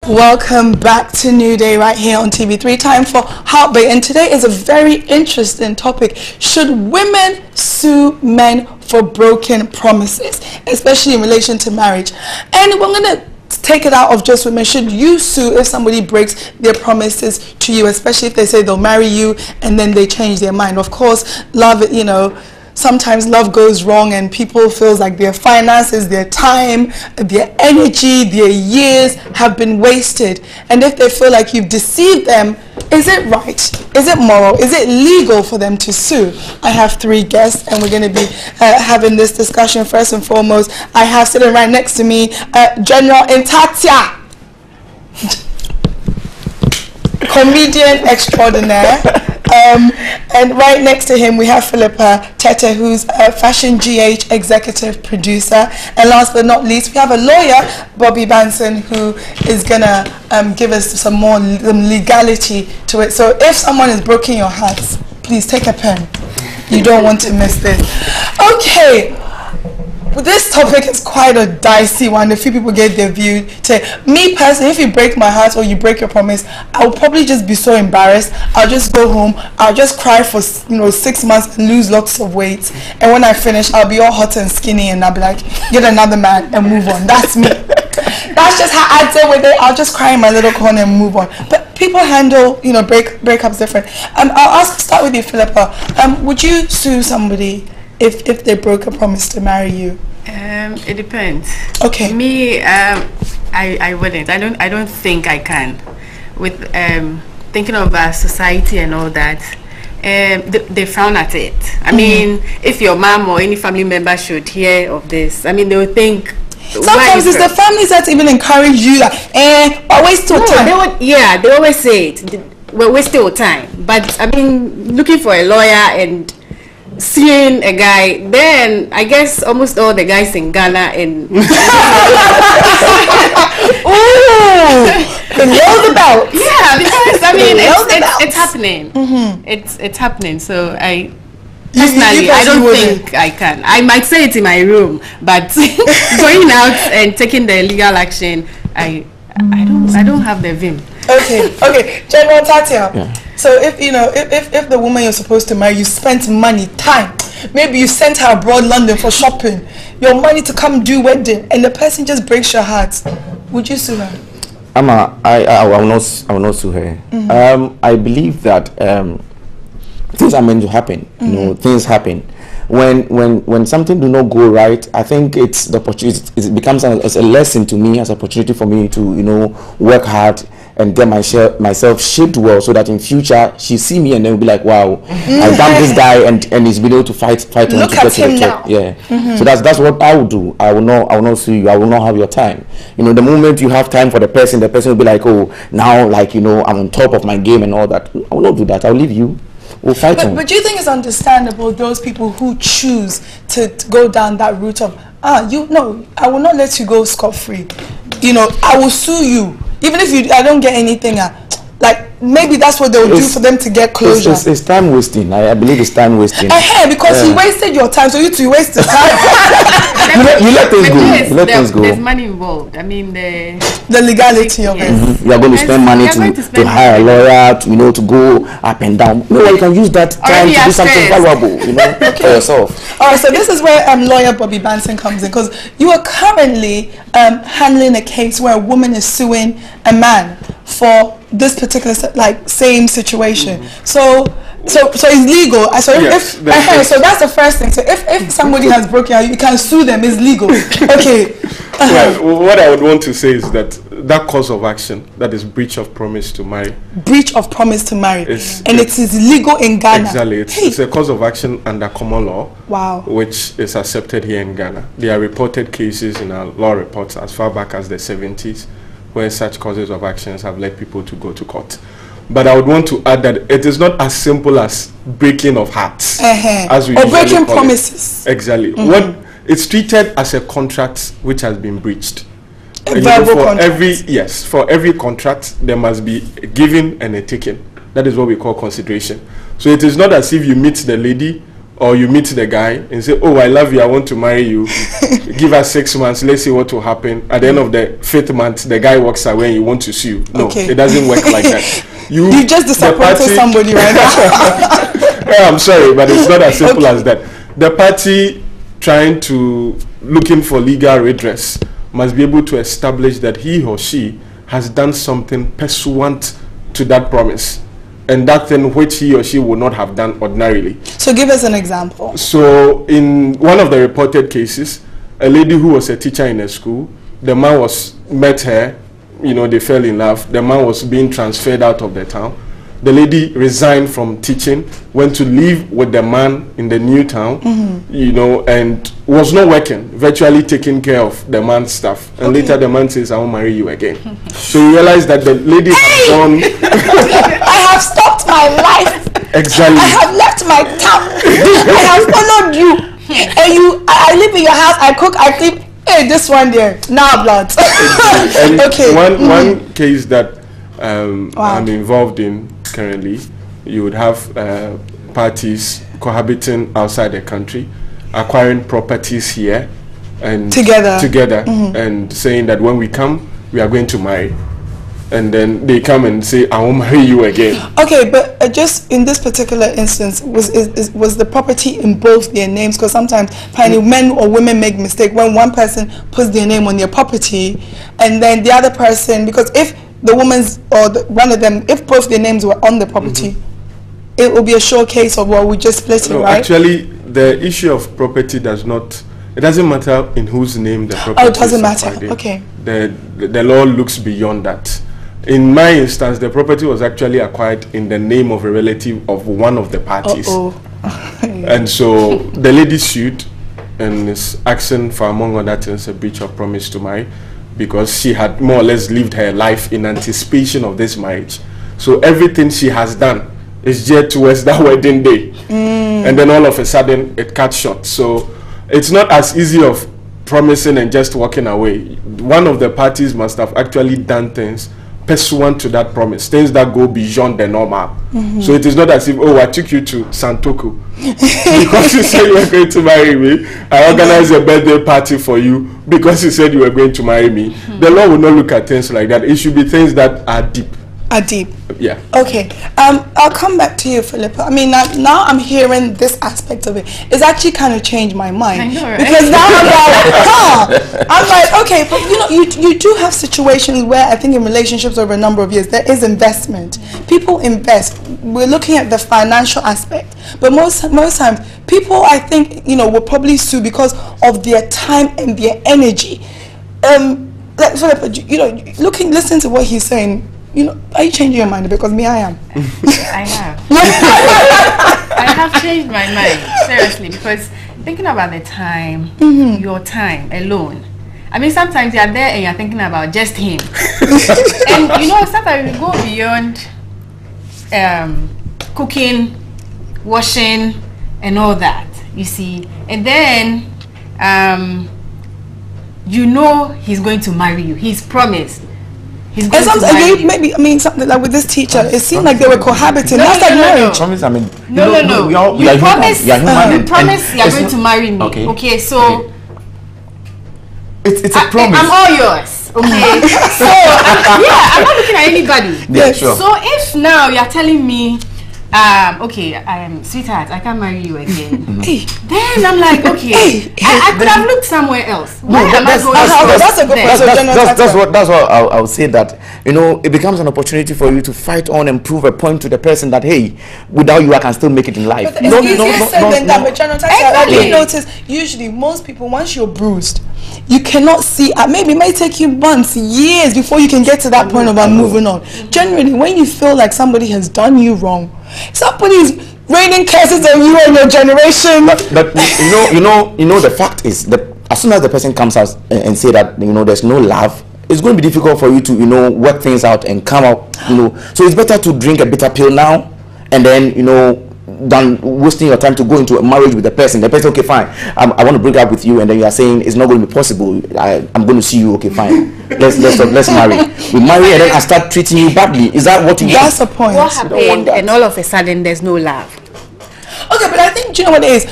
Welcome back to New Day right here on TV3. Time for Heartbreak, and today is a very interesting topic. Should women sue men for broken promises, especially in relation to marriage? And we're going to take it out of just women. Should you sue if somebody breaks their promises to you, especially if they say they'll marry you and then they change their mind? Of course, love, you know, sometimes love goes wrong and people feel like their finances, their time, their energy, their years have been wasted. And if they feel like you've deceived them, is it right? Is it moral? Is it legal for them to sue? I have three guests and we're going to be having this discussion. First and foremost, I have sitting right next to me General Intatia, comedian extraordinaire. And right next to him we have Philippa Tete, who's a Fashion GH executive producer. And last but not least, we have a lawyer, Bobby Benson, who is gonna give us some more legality to it. So if someone is breaking your heart, please take a pen. You don't want to miss this. Okay. This topic is quite a dicey one. A few people get their view. Me personally, if you break my heart or you break your promise, I'll probably just be so embarrassed. I'll just go home. I'll just cry for 6 months and lose lots of weight. And when I finish, I'll be all hot and skinny, and I'll be like, get another man and move on. That's me. That's just how I deal with it. I'll just cry in my little corner and move on. But people handle, breakups different. I'll start with you, Philippa. Would you sue somebody if they broke a promise to marry you? It depends. Okay. Me, I wouldn't. I don't think I can. With thinking of society and all that, they frown at it. I mean, if your mom or any family member should hear of this, I mean, they would think. Sometimes it's the families that even encourage you that, waste your time. They always say it. We're wasting your time. But I mean, looking for a lawyer and seeing a guy, then I guess almost all the guys in Ghana and know the belt. Yeah, because I mean it's happening. It's happening. So I personally I don't think I can. I might say it in my room, but going out and taking the legal action, I don't have the vim. Okay, General Tatia. Yeah. So if the woman you're supposed to marry, you spent money, time, maybe you sent her abroad London for shopping, your money to come do wedding, and the person just breaks your heart, would you sue her? I will not sue her. I believe that things are meant to happen. Things happen. When something do not go right, I think it's the opportunity. It becomes as a lesson to me, as an opportunity for me to work hard and get myself shaped well, so that in future she see me and then will be like, wow, I dumped this guy and he's been able to fight Look at him now. Yeah. So that's what I would do. I will not sue you. I will not have your time. The moment you have time for the person will be like, oh, now I'm on top of my game and all that. I will not do that. I'll leave you. We'll fight but do you think it's understandable, those people who choose to go down that route of I will not let you go scot-free. I will sue you. Even if I don't get anything, maybe that's what they'll do for them to get closure. It's time wasting. I believe it's time wasting. Because you wasted your time, so you waste the time. you let things go. Let things go. There's money involved. I mean the legality of it. You are going to spend money to hire a lawyer, to go up and down. You can use that time to do something valuable, for yourself. All right, so this is where lawyer Bobby Benson comes in, because you are currently handling a case where a woman is suing a man for this particular same situation. So it's legal. So so that's the first thing. So if somebody has broken out, you can sue them. It's legal. Okay. Well, what I would want to say is that cause of action, that is breach of promise to marry. Breach of promise to marry. It is legal in Ghana. Exactly. It's a cause of action under common law. Wow. Which is accepted here in Ghana. There are reported cases in our law reports as far back as the 70s. Where such causes of actions have led people to go to court. But I would want to add that it is not as simple as breaking of hearts, as we or breaking promises. Exactly. It's treated as a contract which has been breached. A verbal contract. For every contract there must be a giving and a taking. That is what we call consideration. So it is not as if you meet the lady or you meet the guy and say, oh, I love you, I want to marry you. Give us 6 months, let's see what will happen. At the end of the 5th month, the guy walks away and you want to sue. No, it doesn't work like that. You just disappointed somebody right now. Yeah, I'm sorry, but it's not as simple as that. The party trying to looking for legal redress must be able to establish that he or she has done something pursuant to that promise, and that thing which he or she would not have done ordinarily. So give us an example. So in one of the reported cases, a lady who was a teacher in a school, the man met her, they fell in love. The man was being transferred out of the town. The lady resigned from teaching, went to live with the man in the new town, and was not working, virtually taking care of the man's stuff. And later the man says, I won't marry you again. So you realize that the lady has gone. I have stopped my life. Exactly. I have left my town. I have followed you. And I live in your house, I cook, I clean. Hey, this one there, now blood. And okay. One case that I'm involved in currently, you would have parties cohabiting outside the country, acquiring properties here, and together, and saying that when we come, we are going to marry. And then they come and say, I won't marry you again. Okay, but just in this particular instance, was the property in both their names? Because sometimes men or women make mistake when one person puts their name on their property, and then the other person, because if the woman's or one of them, if both their names were on the property, it will be a sure case of, well, we just split it, right? Actually, the issue of property doesn't matter in whose name the property is. Oh, it doesn't matter. Okay. The law looks beyond that. In my instance, the property was actually acquired in the name of a relative of one of the parties. And so the lady sued and is asking for, among other things, a breach of promise to marry, because she had more or less lived her life in anticipation of this marriage. So everything she has done is geared towards that wedding day. And then all of a sudden it cuts short. So it's not as easy of promising and just walking away. One of the parties must have actually done things pursuant to that promise, things that go beyond the normal. So it is not as if, oh, I took you to Santoku because you said you were going to marry me. I organized a birthday party for you because you said you were going to marry me. The law will not look at things like that. It should be things that are deep. Yeah. Okay. I'll come back to you, Philippa. I mean, now I'm hearing this aspect of it. It's actually kind of changed my mind. I know, right? Because now I'm like, okay, but you do have situations where I think in relationships over a number of years there is investment. People invest. We're looking at the financial aspect, but most times people, I think, will probably sue because of their time and their energy. Like Philippa, listen to what he's saying. Are you changing your mind? Because me, I am. I have. I have changed my mind, seriously, because thinking about the time, your time alone. I mean, sometimes you're there and you're thinking about just him. And sometimes we go beyond cooking, washing, and all that, you see. And then, he's going to marry you. He's promised. And maybe something like with this teacher, it seemed like they were cohabiting. That's like marriage. Promise, I mean, no. You promise you're going to marry me. Okay, so it's a promise. I'm all yours. Okay, so I'm not looking at anybody. Yeah, sure. So if now you're telling me, sweetheart, I can't marry you again. Then I'm like, okay, I could have looked somewhere else. That's a good point. That's what I would say, that it becomes an opportunity for you to fight on and prove a point to the person that, hey, without you I can still make it in life. But it's easier said than done. But General Taxi, I did notice usually most people, once you're bruised, you cannot see. Maybe it may take you months, years before you can get to that point of moving on. Generally, when you feel like somebody has done you wrong, somebody's raining curses on you and your generation. But the fact is that as soon as the person comes out and say that there's no love, it's going to be difficult for you to work things out and come out. So it's better to drink a bitter pill now, and then than wasting your time to go into a marriage with the person. The person, okay, fine, I want to break up with you, and then you are saying it's not going to be possible. I'm going to see you. Okay, fine. Let's marry. We marry, and then I start treating you badly. Is that what you? That's the point. What happened? And all of a sudden, there's no love. Okay, but I think, do you know what it is?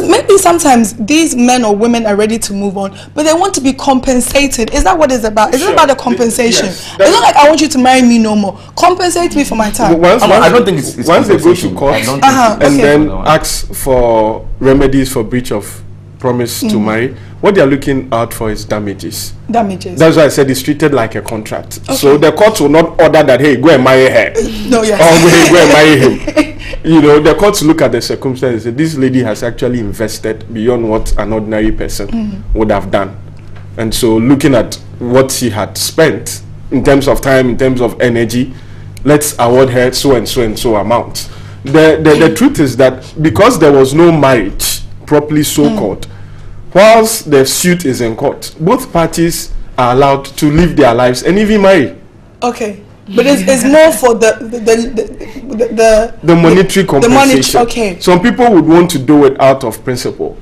Maybe sometimes these men or women are ready to move on, but they want to be compensated. Is that what it's about? Is it about the compensation? Yes, it's not like I want you to marry me no more. Compensate me for my time. I don't think it's once they go to court and then ask for remedies for breach of promise to marry, what they are looking out for is damages. That's why I said it's treated like a contract. So the court will not order that, hey, go and marry her. No, yes. Or hey, go and marry him. You know, the courts look at the circumstances. This lady has actually invested beyond what an ordinary person would have done. And so looking at what she had spent in terms of time, in terms of energy, let's award her so and so and so amount. The truth is that because there was no marriage properly so-called, whilst the suit is in court, both parties are allowed to live their lives and even marry. Okay, but it's more for the monetary compensation. Okay. Some people would want to do it out of principle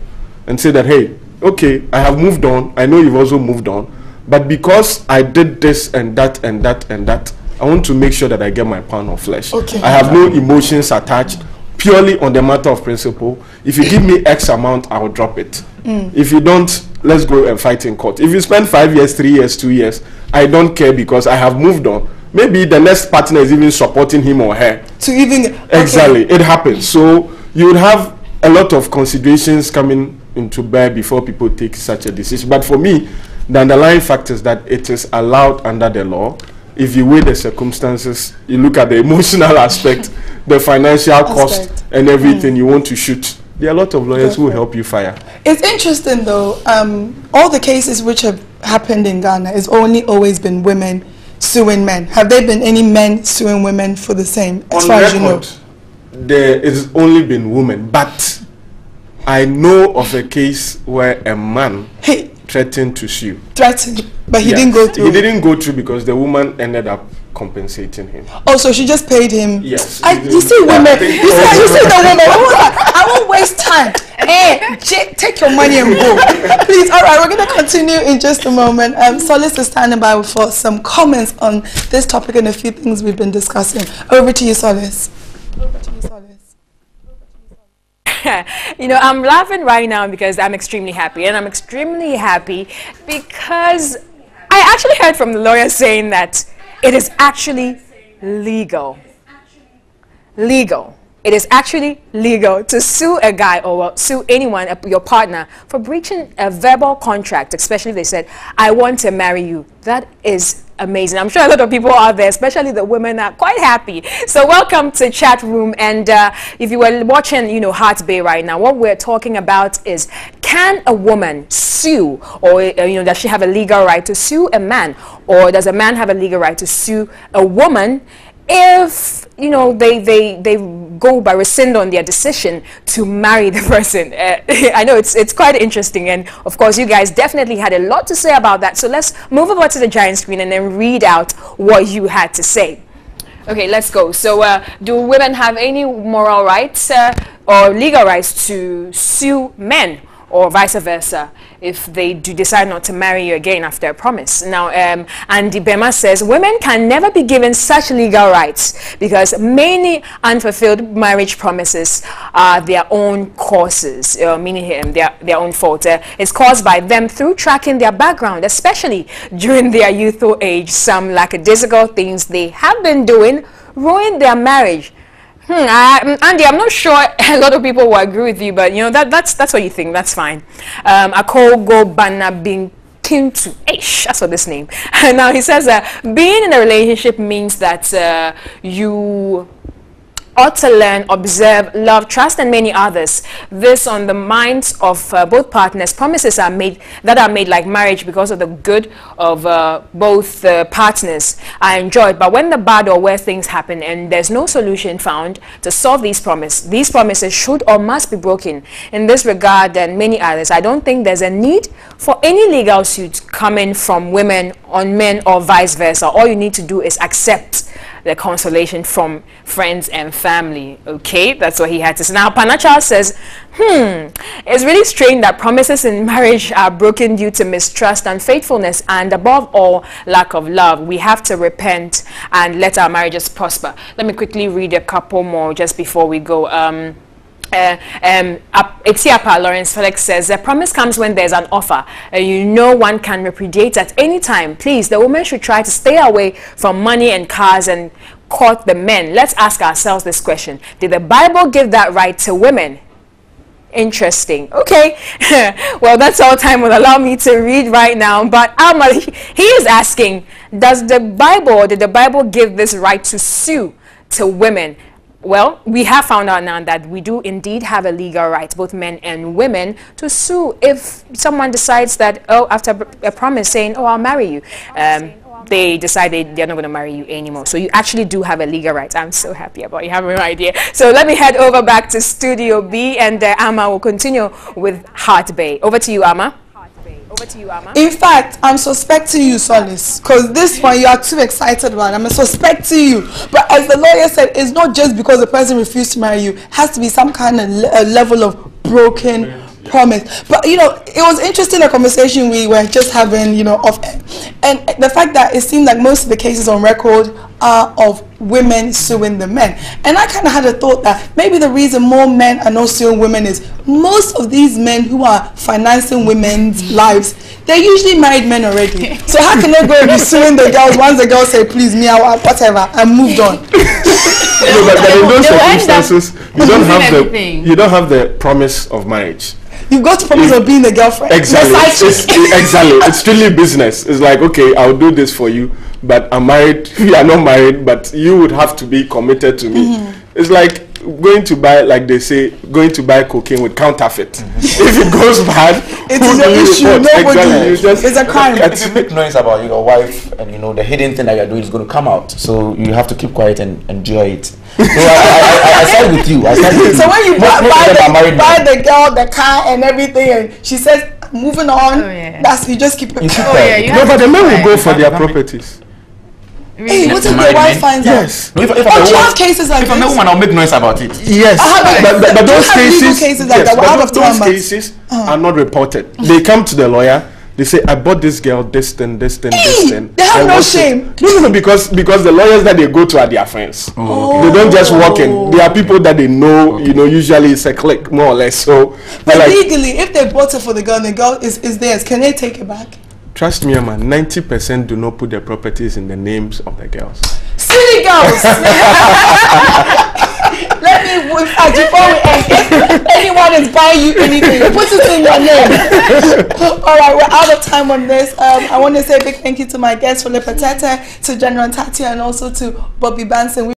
and say that, hey, okay, I have moved on. I know you've also moved on, but because I did this and that and that and that, I want to make sure that I get my pound of flesh. Okay. I have no emotions attached, purely on the matter of principle. If you give me X amount, I will drop it. If you don't, let's go and fight in court. If you spend 5 years, 3 years, 2 years, I don't care because I have moved on. Maybe the next partner is even supporting him or her. To even... Exactly. It happens. So you would have a lot of considerations coming into bear before people take such a decision. But for me, the underlying fact is that it is allowed under the law. If you weigh the circumstances, you look at the emotional aspect, the financial cost, and everything, you want to shoot. There are a lot of lawyers who will help you fire. It's interesting though, all the cases which have happened in Ghana has only always been women suing men. Have there been any men suing women for the same, as far as you know? There has only been women, but I know of a case where a man threatened to sue. Threatened, but he didn't go through. He didn't go through because the woman ended up compensating him. Oh, so she just paid him? Yes. You see women, you see the woman, I won't waste time. Hey, take your money and go. Please, all right, we're going to continue in just a moment. Solace is standing by for some comments on this topic and a few things we've been discussing. Over to you, Solace. Over to you, Solace. You know, I'm laughing right now because I'm extremely happy. And I'm extremely happy because I actually heard from the lawyer saying that it is actually legal. Legal. It is actually legal to sue a guy or sue anyone, your partner, for breaching a verbal contract, especially if they said, I want to marry you. That is amazing. I'm sure a lot of people out there, especially the women, are quite happy. So welcome to chat room. And if you were watching, you know, Heart Bay right now, what we're talking about is, can a woman sue, or you know, does she have a legal right to sue a man, or does a man have a legal right to sue a woman if, you know, they go by rescind on their decision to marry the person? I know it's quite interesting, and of course you guys definitely had a lot to say about that. So let's move over to the giant screen and then read out what you had to say. Okay, let's go. So do women have any moral rights or legal rights to sue men, or vice versa, if they do decide not to marry you again after a promise? Now, Andy Bema says, women can never be given such legal rights because many unfulfilled marriage promises are their own causes, meaning their own fault. It's caused by them through tracking their background, especially during their youthful age. Some lackadaisical things they have been doing ruin their marriage. Andy, I'm not sure a lot of people will agree with you, but you know, that's what you think. That's fine. Akogo Bana Bin Kintu, that's what this name. And now he says being in a relationship means that you ought to learn, observe, love, trust, and many others. This on the minds of both partners. Promises are made like marriage because of the good of both partners are enjoyed. But when the bad or worse things happen and there's no solution found to solve these promises should or must be broken. In this regard and many others, I don't think there's a need for any legal suit coming from women on men or vice versa. All you need to do is accept the consolation from friends and family. Okay, that's what he had to say. Now, Panachal says, it's really strange that promises in marriage are broken due to mistrust, unfaithfulness, and above all, lack of love. We have to repent and let our marriages prosper. Let me quickly read a couple more just before we go. Etiapa Lawrence Felix says, the promise comes when there's an offer. You know one can repudiate at any time. Please, the woman should try to stay away from money and cars and court the men. Let's ask ourselves this question. Did the Bible give that right to women? Interesting. Okay. Well, that's all time will allow me to read right now. But Alma, he is asking, did the Bible give this right to sue to women? Well, we have found out now that we do indeed have a legal right, both men and women, to sue if someone decides that, oh, after a promise saying, oh, I'll marry you, they decide they're not going to marry you anymore. So you actually do have a legal right. I'm so happy about you having no idea. So let me head over back to Studio B, and Amma will continue with Heart Bay. Over to you, Amma. Over to you, Amma. In fact, I'm suspecting you, Solace, because this one you are too excited about. I'm suspecting you. But as the lawyer said, it's not just because the person refused to marry you. It has to be some kind of level of broken promise. But you know, it was interesting, the conversation we were just having, you know, off air. And the fact that it seemed like most of the cases on record are of women suing the men. And I kind of had a thought that maybe the reason more men are not suing women is most of these men who are financing women's lives, they're usually married men already. So how can they go and be suing the girls once the girls say, please, me, whatever, I moved on? No, but in those circumstances, you don't have the promise of marriage. You've got to promise of being the girlfriend. Exactly. Exactly. It's really business. It's like, okay, I'll do this for you, but I'm married. We are not married, but you would have to be committed to me. It's like going to buy, like they say, going to buy cocaine with counterfeit. If it goes bad, it is an issue. Nobody. Exactly. It's a crime. If you make noise about your wife and you know the hidden thing that you're doing is going to come out, so you have to keep quiet and enjoy it. So I side with you. So when you buy the girl the car and everything, and she says moving on, that's you just keep it. No, but the men will go for their properties. Hey, what if the wife finds out? Yes. No, if you have cases like if I'm a woman, I'll make noise about it. Yes. But those cases, those cases are not reported. They come to the lawyer. They say, I bought this girl this thing. They have no shame. No, because the lawyers that they go to are their friends. They don't just walk in. They are people that they know, you know, usually it's a clique, more or less. So, but like, legally, if they bought it for the girl and the girl is theirs, can they take it back? Trust me, man, 90% do not put their properties in the names of the girls. Silly girls! Let me, in fact, before we end, if anyone is buying you anything, put it in your name. Alright, we're out of time on this. I want to say a big thank you to my guests, Philippa Tete, to General Tatia, and also to Bobby Banson.